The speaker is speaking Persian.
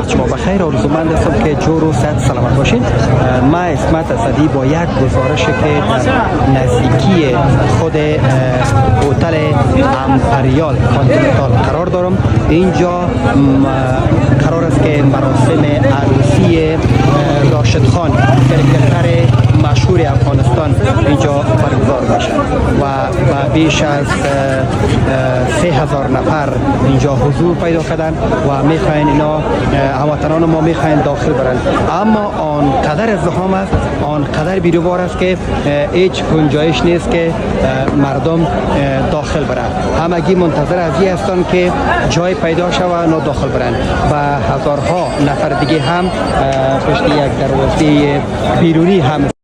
وقت شما بخیر. آرزومند هستم که جور و صحت سلامت باشین. ما اسمت اسدی با یک گزارش که در نزدیکی خود هتل امپریال کانتیننتال قرار دارم. اینجا قرار است که مراسم عروسی راشد خان کرکتر مشهور افغانستان اینجا برگزار بشه و بیش از 3000 نفر اینجا حضور پیدا کردن و میخواین اینا هموطنان ما میخواین داخل برن، اما آنقدر ازدحام است، آنقدر بیروبار است که هیچ گنجایش نیست که مردم داخل برن. همگی منتظر از این هستند که جای پیدا شود و داخل برن و هزارها نفر دیگه هم پشت یک دروازه بیرونی هم